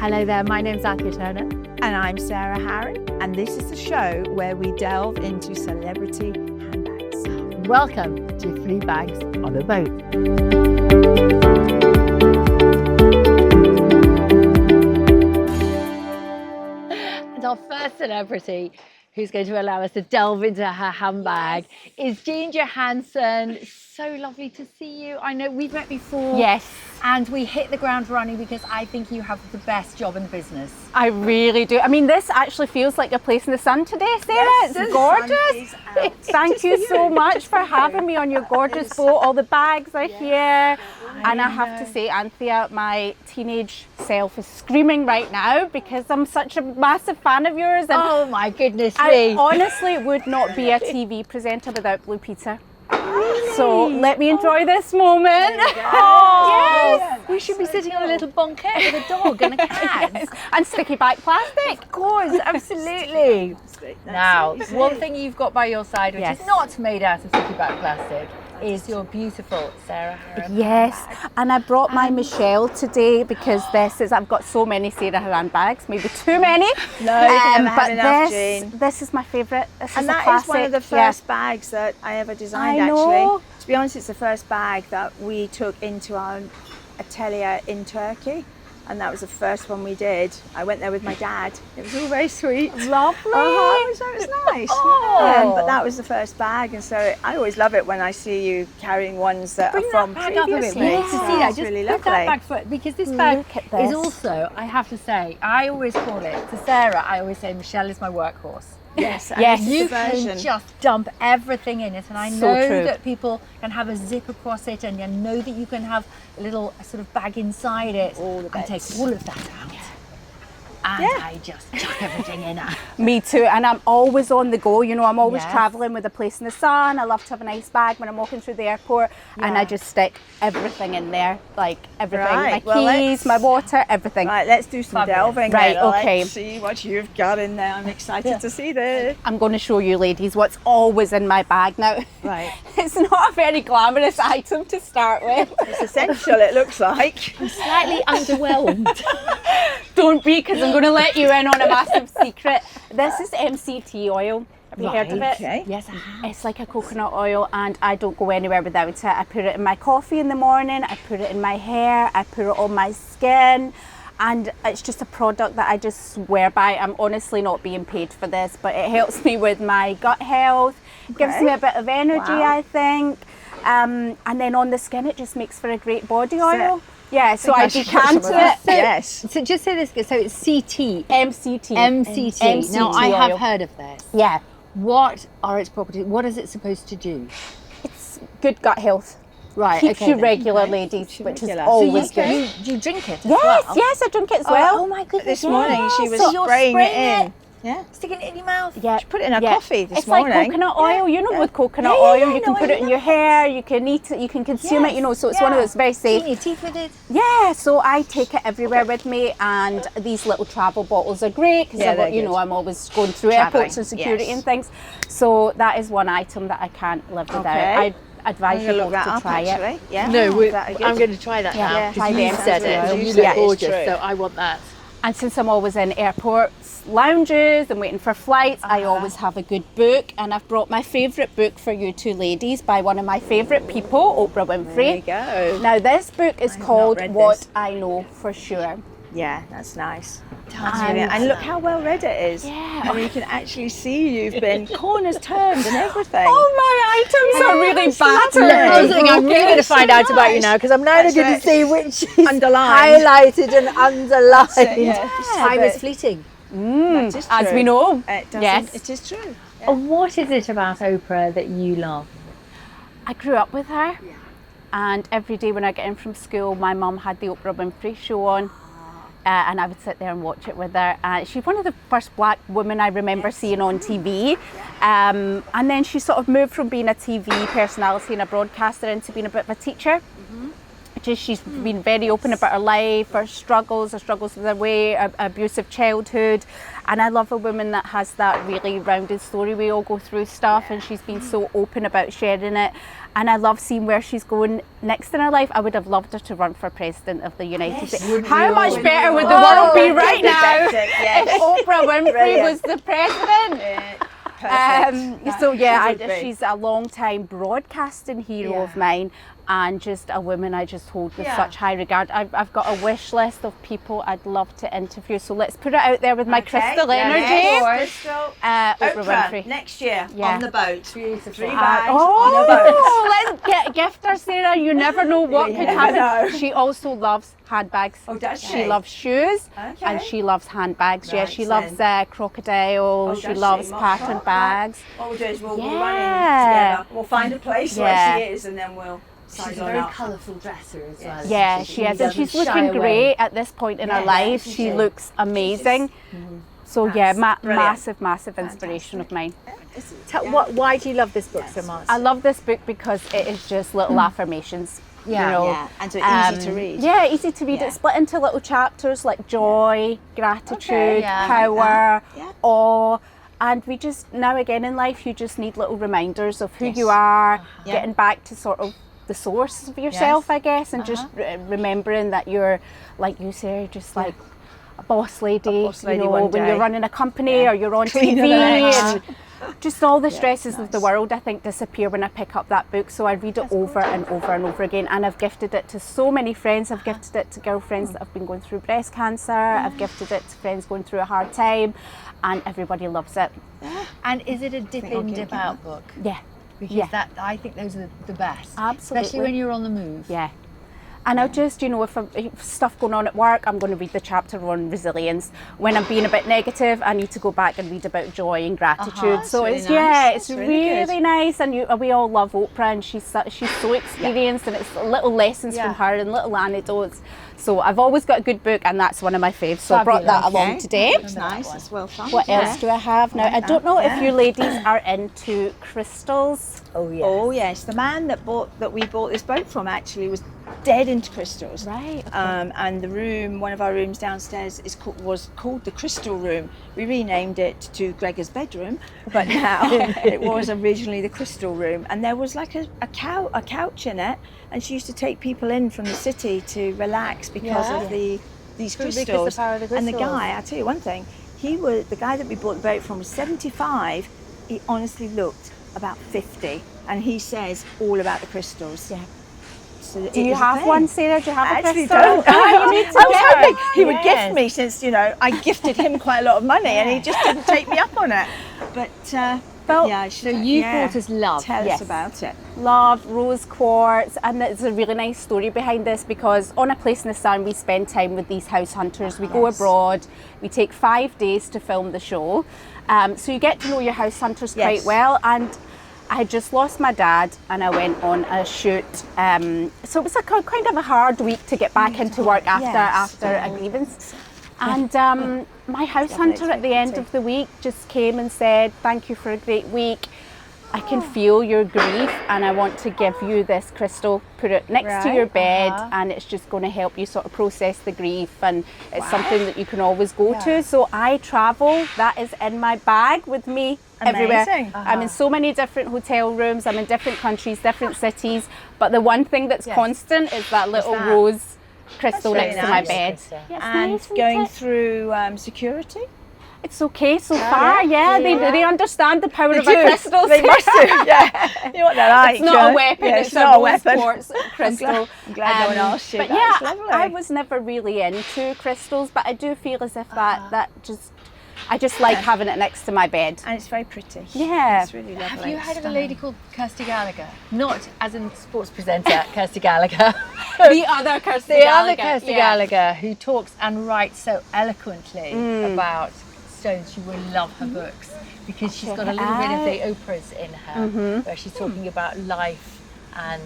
Hello there, my name's Althea Turner. And I'm Sarah Haran, and this is the show where we delve into celebrity handbags. Welcome to 3 Bags on a Boat. And our first celebrity who's going to allow us to delve into her handbag is Jean Johansson. So lovely to see you. I know we've met before. Yes. And we hit the ground running because I think you have the best job in the business. I really do. I mean, this actually feels like a place in the sun today, Sarah. Yes, it's gorgeous. Thank you so much for having me on your gorgeous boat. All the bags are here. And I have to say, Anthea, my teenage self is screaming right now because I'm such a massive fan of yours. And oh my goodness I me. honestly would not be a TV presenter without Blue Peter. So let me enjoy this moment. Oh, yes. We should be sitting on a little banquette with a dog and a cat. Yes. And sticky back plastic. Of course, absolutely. Now, one thing you've got by your side, which is not made out of sticky back plastic, is your beautiful Sarah Haran. Yes, and I brought my Michelle today because I've got so many Sarah Haran bags, maybe too many. No, you can never have enough, Jean. This is my favourite. And that is one of the first bags that I ever designed, actually. To be honest, it's the first bag that we took into our atelier in Turkey. And that was the first one we did. I went there with my dad. It was all very sweet. Lovely. So it was nice. But that was the first bag, and so I always love it when I see you carrying ones that are from previously. To see that, just really put that lovely. bag for it, because this bag is also, I have to say, I always call it, to Sarah, I always say Michelle is my workhorse. Yes, You can just dump everything in it, and I know that people can have a zip across it, and you know that you can have a little sort of bag inside it and take all of that out. And I just chuck everything in it. Me too, and I'm always on the go. You know, I'm always travelling with a place in the sun. I love to have a nice bag when I'm walking through the airport, and I just stick everything in there, like everything, my keys, my water, everything. Right, let's do some delving. Right, then. okay. Let's see what you've got in there. I'm excited to see this. I'm going to show you, ladies, what's always in my bag now. Right. It's not a very glamorous item to start with. It's essential, it looks like. I'm slightly underwhelmed. Don't be, because I'm going to let you in on a massive secret. This is MCT oil. Have you heard of it? Okay. Yes, I have. It's like a coconut oil, and I don't go anywhere without it. I put it in my coffee in the morning, I put it in my hair, I put it on my skin, and it's just a product that I just swear by. I'm honestly not being paid for this, but it helps me with my gut health, gives me a bit of energy, I think. And then on the skin, it just makes for a great body oil. Yeah, so I decant it. So just say this, so it's CT. MCT. MCT. Now, I have heard of this. Yeah. What are its properties? What is it supposed to do? It's good gut health. Right, Keeps you regular, ladies, which is always good. Do you drink it as well? Yes, I drink it as well. Oh my goodness. This morning she was So you're spraying it in. it? Yeah. Sticking it in your mouth? Yeah. She put it in her coffee this it's morning. It's like coconut oil, you know, with coconut oil, you can put it in your hair, you can eat it, you can consume it, you know, so it's one of those very safe. Clean your teeth with it? Yeah, so I take it everywhere with me, and these little travel bottles are great because, you know, I'm always going through airports and security and things. So that is one item that I can't live without. I advise you both to try it. Yeah. No, I'm going to try that now. Try You them. said it. You look gorgeous, so I want that. And since I'm always in airports, lounges and waiting for flights, I always have a good book, and I've brought my favourite book for you two ladies by one of my favourite people, Oprah Winfrey. There you go. Now this book is called What I Know For Sure. Yeah, that's nice. And look how well read it is. Yeah. I mean, you can actually see you've been corners turned and everything. Oh, my items are really battered. I'm really going to find out about you now, because I'm now going to see which is Underlined. highlighted and underlined. Yeah. Time is fleeting. As we know. It is true. What is it about Oprah that you love? I grew up with her, and every day when I get in from school, my mum had the Oprah Winfrey show on. And I would sit there and watch it with her. She's one of the first black women I remember seeing on TV. And then she sort of moved from being a TV personality and a broadcaster into being a bit of a teacher. she's been very open about her life, her struggles with her weight, abusive childhood. And I love a woman that has that really rounded story. We all go through stuff, and she's been so open about sharing it. And I love seeing where she's going next in her life. I would have loved her to run for president of the United States. How much better would the world be right now if Oprah Winfrey was the president? So yeah, she's a long time broadcasting hero of mine, and just a woman I just hold with such high regard. I've got a wish list of people I'd love to interview, so let's put it out there with my crystal energy. Oprah Winfrey. Next year on the boat. 3 bags on a boat. Let's gift her, Sarah. You never know what could happen. She also loves handbags. Oh, does she? She loves shoes and she loves handbags. Right, she loves crocodile. She loves pattern bags. What we'll do is we'll run in together. We'll find a place where she is, and then we'll. She's a very colourful dresser as well. Yeah, she is, and she's looking great at this point in her life. She looks amazing. So massive inspiration of mine. Why do you love this book so much? I love this book because it is just little affirmations. And so easy to read. Yeah, easy to read. It's split into little chapters like joy, gratitude, power, awe. And we just, now again in life, you just need little reminders of who you are, getting back to sort of the source of yourself, I guess, and just remembering that you're, like you say, just like a boss lady, when you're running a company or you're on TV, and just all the stresses of the world, I think, disappear when I pick up that book. So I read it over and over and over again, and I've gifted it to so many friends. I've gifted it to girlfriends that have been going through breast cancer. I've gifted it to friends going through a hard time, and everybody loves it. And is it a dip in, dip out book? Yeah. Because I think those are the best. Absolutely. Especially when you're on the move. Yeah. And I'll just, if stuff going on at work, I'm going to read the chapter on resilience. When I'm being a bit negative, I need to go back and read about joy and gratitude. So really it's nice. It's really nice. And we all love Oprah, and she's so experienced, and it's little lessons from her and little anecdotes. So I've always got a good book, and that's one of my faves. So I brought that along today. It's nice. It's well fun. What else do I have now? I don't know if you ladies are into crystals. Oh yes. Oh yes. The man that we bought this boat from actually was dead into crystals. Right. Okay. And one of our rooms downstairs was called the Crystal Room. We renamed it to Gregor's bedroom, but now it was originally the Crystal Room. And there was like a couch in it, and she used to take people in from the city to relax because of these crystals. And the guy, I'll tell you one thing, the guy that we bought the boat from was 75. He honestly looked about 50, and he says all about the crystals. Yeah. So do you have one, Sarah? Do you have a crystal? Don't. You need to I was hoping he would gift me, since I gifted him quite a lot of money, and he just didn't take me up on it. But so you brought us love. Tell us about it. Love, rose quartz, and there's a really nice story behind this, because on A Place in the Sun we spend time with these house hunters. We go abroad, we take 5 days to film the show, so you get to know your house hunters quite well. And I had just lost my dad, and I went on a shoot, so it was a kind of a hard week to get back into work after a grievance. And my house hunter at the end of the week just came and said, "Thank you for a great week. I can feel your grief, and I want to give you this crystal. Put it next to your bed, and it's just going to help you sort of process the grief, and it's something that you can always go to." So I travel. That is in my bag with me everywhere. I'm in so many different hotel rooms. I'm in different countries, different cities. But the one thing that's constant is that little rose crystal next to my bed. And going through security? It's okay so far, They understand the power of our crystals. They must do, You know what they're like. It's not a weapon, it's not a weapon. Quartz crystal. I'm glad no one asked you. But I was never really into crystals, but I do feel as if I just like having it next to my bed. And it's very pretty. Yeah. It's really lovely. Have you heard of a lady called Kirsty Gallagher? Not as in sports presenter, Kirsty Gallagher. The other Kirsty Gallagher, who talks and writes so eloquently about stones. You will love her books, because she's got a little bit of the Oprahs in her, where she's talking about life and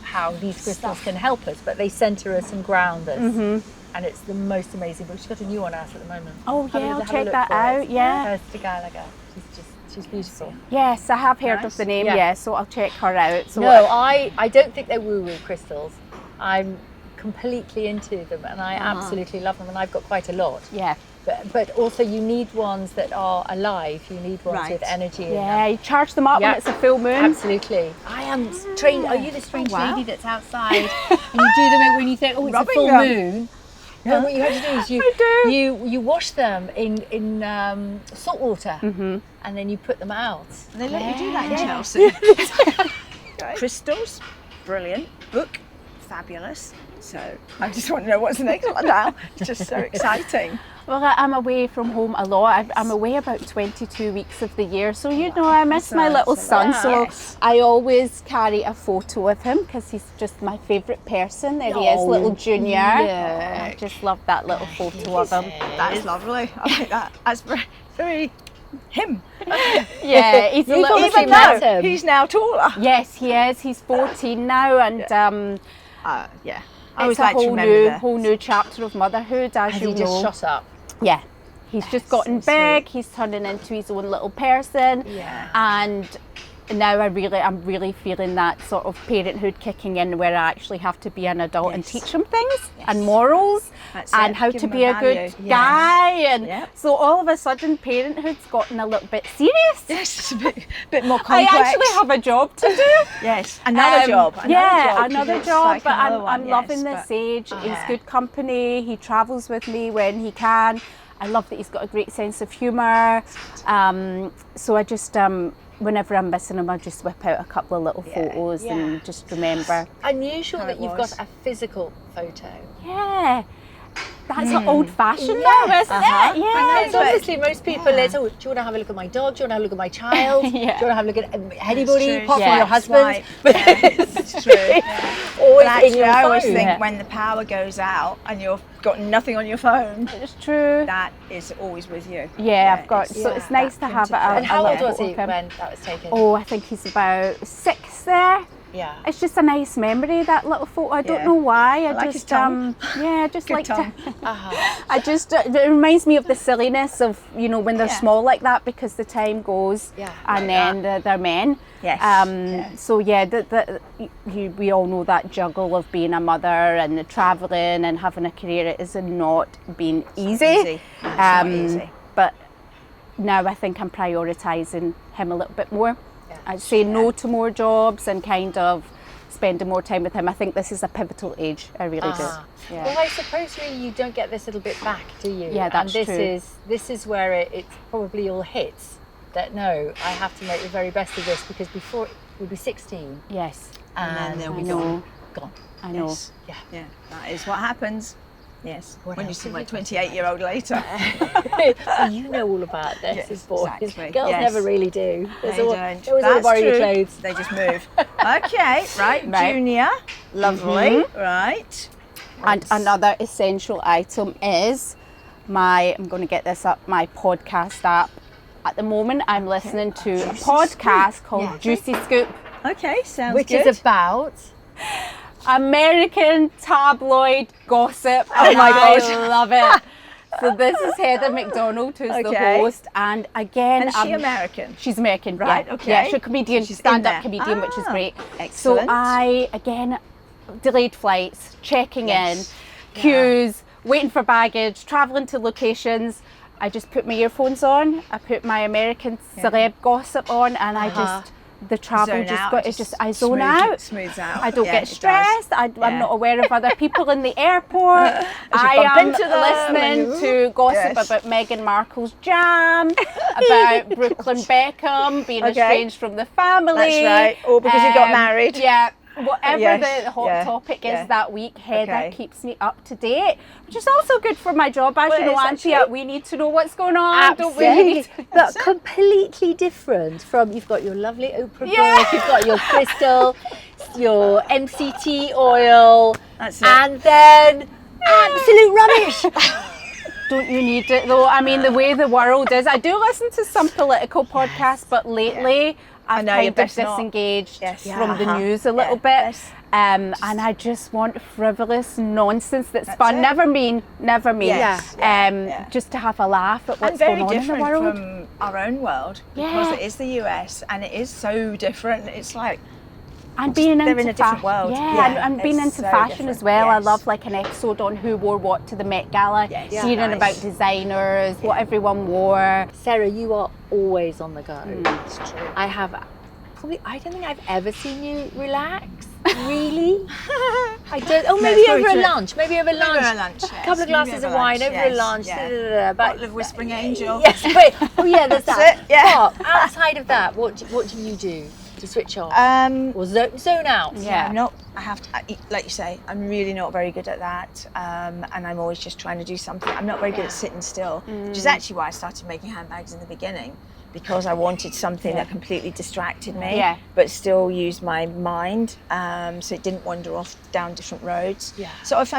how these crystals can help us, but they centre us and ground us. And it's the most amazing book. She's got a new one out at the moment. Oh I'll check that out. Kirsty Gallagher. She's beautiful. Yes, I have heard of the name. So I'll check her out. So I don't think they're woo-woo crystals. I'm completely into them, and I absolutely love them, and I've got quite a lot. Yeah. But also you need ones that are alive. You need ones with energy in them. Yeah, you charge them up when it's a full moon. Absolutely. I am trained. Are you the strange lady that's outside and you do them when you think, oh, it's a full moon? No, what you have to do is you wash them in salt water, and then you put them out. And they let you do that in Chelsea. Crystals, brilliant. Book, fabulous. So I just want to know what's the next one now. It's just so exciting. Well, I'm away from home a lot. I'm away about 22 weeks of the year. So, you know, I miss my little son. So I always carry a photo of him because he's just my favourite person. There he is, little Junior. Yeah. I just love that little photo of him. That's lovely. I think that's very him. Yeah, he's Even though he's now taller. Yes, he is. He's 14 now, and yeah. I always like to remember whole new chapter of motherhood, as Has you he know. just shot up? Yeah, he's just gotten big. He's turning into his own little person. Yeah. And now I'm really feeling that sort of parenthood kicking in, where I actually have to be an adult and teach him things and morals and how to be a good guy. And so all of a sudden, parenthood's gotten a little bit serious. Yes, it's a bit more complex. I actually have a job to do. Yes, another job. Another job. But I'm loving this but age. He's good company. He travels with me when he can. I love that he's got a great sense of humour. So I just whenever I'm missing him, I just whip out a couple of little photos and just remember. Unusual that you've got a physical photo. Yeah. That's old-fashioned now, isn't it? Yeah. It's obviously most people it's, do you want to have a look at my dog? Do you want to have a look at my child? Do you want to have a look at anybody apart from your husband? It's true. Always but actually, in your I always phone. think when the power goes out and you've got nothing on your phone, It's true. that is always with you. Yeah, I've got. So it's nice to have it. And how old was he he when that was taken? Oh, I think he's about 6 there. Yeah. It's just a nice memory, that little photo. I don't know why. I like just his tongue. I just like tongue. to. I just it reminds me of the silliness of, you know, when they're small like that, because the time goes and then they're men. Yes. So we all know that juggle of being a mother and the travelling and having a career. It has not been easy. Not easy. But now I think I'm prioritising him a little bit more. I'd say no to more jobs and kind of spending more time with him. I think this is a pivotal age. I really do. Yeah. Well, I suppose really you don't get this little bit back, do you? Yeah, that's and true. This is where it probably all hits. That no, I have to make the very best of this, because before it would be 16. Yes. And then they'll be gone. I know. Yes. Yeah, that is what happens. Yes. When you see my 28-year-old later. Well, you know all about this as boys. Exactly. Girls never really do. They don't. They always all borrow your clothes. They just move. Okay, right. Junior. Lovely. Right. And another essential item is I'm going to get this up, my podcast app. At the moment, I'm listening to a podcast called Juicy Scoop. Okay, sounds good. Which is about American tabloid gossip. Oh my gosh. I love it. So this is Heather McDonald, who's the host, and again, and is she American? She's American, right? Yeah. Okay. Yeah, she's a comedian, She's stand-up comedian, which is great. Excellent. So delayed flights, checking in, queues, waiting for baggage, traveling to locations. I just put my earphones on. I put my American celeb gossip on, and I just. The travel I zone out. Smooths out. I don't get stressed. I'm not aware of other people in the airport. I am listening to gossip about Meghan Markle's jam, about Brooklyn Beckham being estranged from the family. That's right. Or because he got married. Yeah. Whatever the hot topic is that week, Heather keeps me up to date, which is also good for my job. As you know, Antia, we need to know what's going on, don't we? But completely different from, you've got your lovely Oprah book, you've got your crystal, your MCT oil, and then absolute rubbish. Don't you need it though? I mean, the way the world is. I do listen to some political podcasts, but lately I've kind of disengaged from the news a little bit. And I just want frivolous nonsense that's fun. Never mean. Just to have a laugh at what's going on in the world. And very different from our own world, because it is the US and it is so different. It's like And being they're into in a different world. and being it's into so fashion different. as well. I Yes. love like an episode on who wore what to the Met Gala, hearing about designers, what everyone wore. Sarah, you are always on the go. It's true. I don't think I've ever seen you relax. Really? I don't. Oh, maybe it's over probably a true. lunch. Maybe over lunch. Over a lunch, A yes. couple of Maybe glasses over of wine lunch, over a yes, lunch. yeah. But Bottle of Whispering Angel. Yes. Wait. Oh yeah, there's that. That's it, yeah. But outside of that, what do you do to switch off or zone out? Yeah. I'm not. Like you say, I'm really not very good at that, and I'm always just trying to do something. I'm not very good at sitting still, which is actually why I started making handbags in the beginning, because I wanted something that completely distracted me, but still used my mind, so it didn't wander off down different roads. Yeah. So if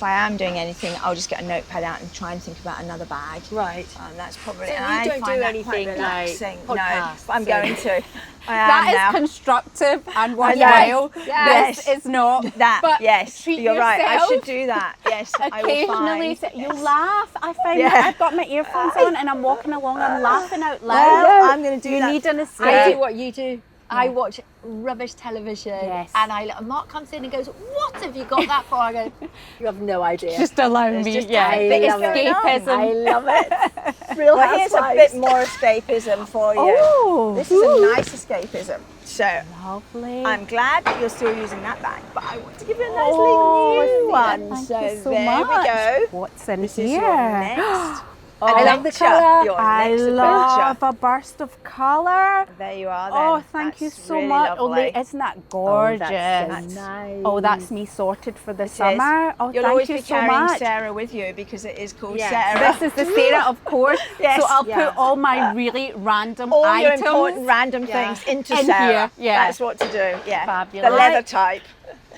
I am doing anything, I'll just get a notepad out and try and think about another bag. Right. That's probably. So and you I don't find do that anything quite like relaxing. podcasts, No, but I'm going to. I That am is now. constructive and worthwhile. Yes. This is not. That, but yes, treat you're right. I yourself. should do that. Yes, I will Occasionally, find. you laugh. I find that I've got my earphones on and I'm walking along. I'm laughing out loud. Well, I'm going to do you that. need an escape. I do what you do. I watch rubbish television, Yes. and Mark comes in and goes, "What have you got that for?" I go, "You have no idea." Just allow me. just Yeah, a the bit of escapism. I love it. Real Well, here's a Housewives. bit more escapism for you. Oh, This is a nice escapism. So lovely. I'm glad that you're still using that bag, but I want to give you a nice Oh, little new yeah, one. thank So you so there much. we go. What's in This here? is your next. I love the colour. Your I next love adventure. a burst of colour. There you are. Then. Oh, thank you That's so really much. Lovely. Isn't that gorgeous? That's so nice. Oh, that's me sorted for the It is. summer. Oh, You'll thank always you be so carrying much. Sarah with you because it is called Yes. Sarah. This is the Sarah, of course. Yes. So I'll Yeah. put all my really random all your items. important random things into In Sarah. here, yeah. That's what to do. Yeah. Fabulous. The leather type.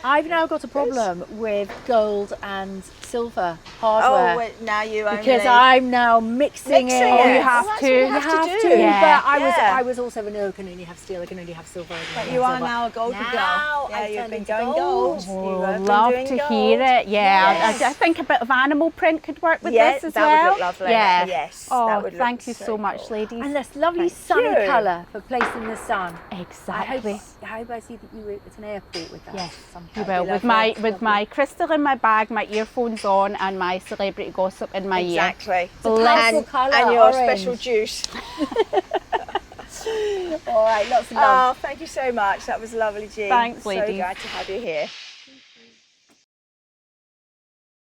I've now got a problem with gold and silver hardware. Oh, wait, now you only. because I'm now mixing Mixing it. it. Oh, you have Well, that's to. what you You have to have do. to. Yeah. But Yeah. I was also no, I can only have steel, I can only have silver. I can But only you have are silver. now a golden Now girl. Yeah, I've you've turned been into going gold. gold. Oh, You have been love doing to gold. hear it. Yeah, Yes. I think a bit of animal print could work with Yeah, this as that well. would look lovely. Yeah. Yes, Oh, that would look thank you so so much, cool. ladies. And this lovely Thank sunny you. colour for placing the sun. Exactly. I hope I see that you were at an airport with that. Yes, somehow. you will. With Lovely. my crystal in my bag, my earphones on, and my celebrity gossip in my ear. Exactly. Powerful colour, and your orange. special juice. All right, lots of love. Oh, thank you so much. That was lovely, Jean. Thanks, So ladies. glad to have you here.